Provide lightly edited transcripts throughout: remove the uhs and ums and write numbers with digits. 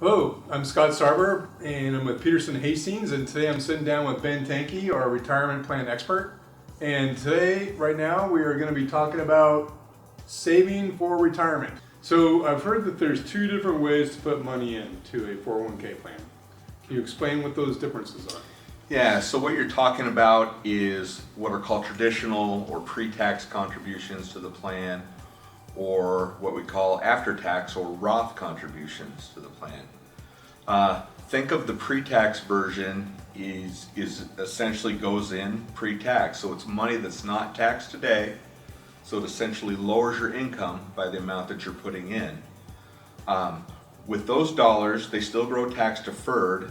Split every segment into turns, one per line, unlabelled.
Hello, I'm Scott Sarber, and I'm with Petersen Hastings, and today I'm sitting down with Ben Tanke, our retirement plan expert. And today, right now, we are going to be talking about saving for retirement. So I've heard that there's two different ways to put money into a 401k plan. Can you explain what those differences are?
Yeah, so what you're talking about is what are called traditional or pre-tax contributions to the plan, or what we call after-tax or Roth contributions to the plan. Think of the pre-tax version is essentially goes in pre-tax, so it's money that's not taxed today, so it essentially lowers your income by the amount that you're putting in. With those dollars, they still grow tax deferred,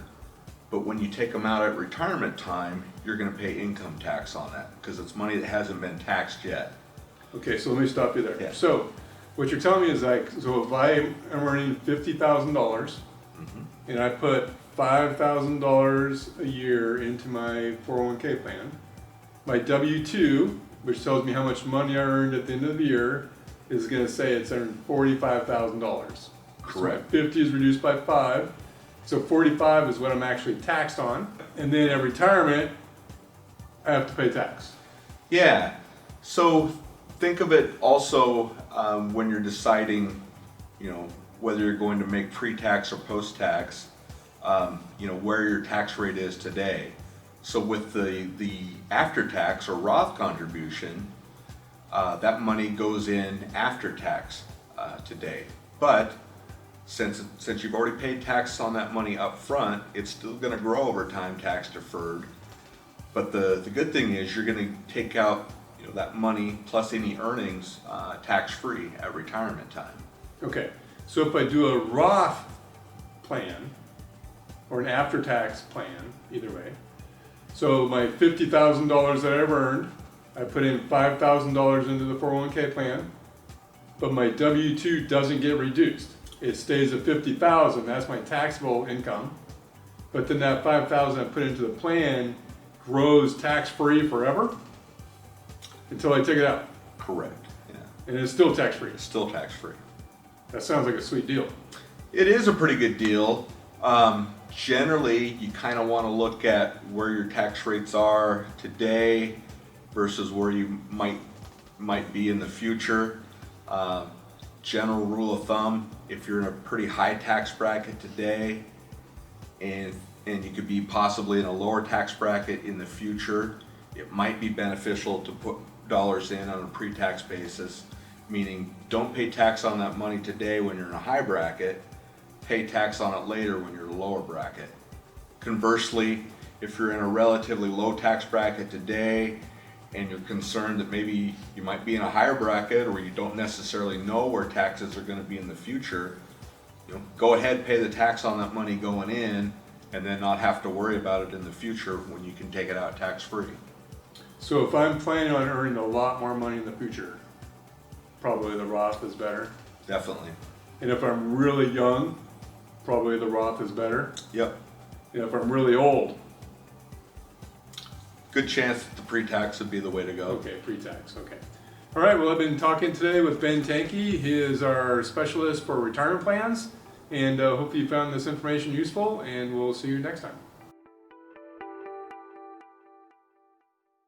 but when you take them out at retirement time, you're going to pay income tax on that because it's money that hasn't been taxed yet.
Okay, so let me stop you there.
Yeah.
So what you're telling me is so if I am earning $50,000 and I put $5,000 a year into my 401k plan, my W-2, which tells me how much money I earned at the end of the year, is going to say it's earned $45,000.
Correct.
So 50 is reduced by 5, so 45 is what I'm actually taxed on, and then at retirement, I have to pay tax.
Yeah, so think of it also when you're deciding, whether you're going to make pre-tax or post-tax, where your tax rate is today. So with the after-tax or Roth contribution, that money goes in after tax today. But since you've already paid tax on that money up front, it's still going to grow over time, tax deferred. But the good thing is you're going to take out that money plus any earnings tax-free at retirement time.
Okay, so if I do a Roth plan or an after-tax plan, either way, so my $50,000 that I've earned, I put in $5,000 into the 401k plan, but my W-2 doesn't get reduced. It stays at $50,000, that's my taxable income, but then that $5,000 I put into the plan grows tax-free forever until I take it out.
Correct. Yeah.
And it's still tax-free.
It's still tax-free.
That sounds like a sweet deal.
It is a pretty good deal. Generally, you kind of want to look at where your tax rates are today versus where you might be in the future. General rule of thumb, if you're in a pretty high tax bracket today and you could be possibly in a lower tax bracket in the future, it might be beneficial to put dollars in on a pre-tax basis, meaning don't pay tax on that money today when you're in a high bracket, pay tax on it later when you're in a lower bracket. Conversely, if you're in a relatively low tax bracket today and you're concerned that maybe you might be in a higher bracket or you don't necessarily know where taxes are going to be in the future, go ahead, pay the tax on that money going in and then not have to worry about it in the future when you can take it out tax-free.
So if I'm planning on earning a lot more money in the future, probably the Roth is better.
Definitely.
And if I'm really young, probably the Roth is better.
Yep.
And if I'm really old,
good chance that the pre-tax would be the way to go.
okay, pre-tax, okay. All right, well, I've been talking today with Ben Tanke. He is our specialist for retirement plans. And hopefully you found this information useful, and we'll see you next time.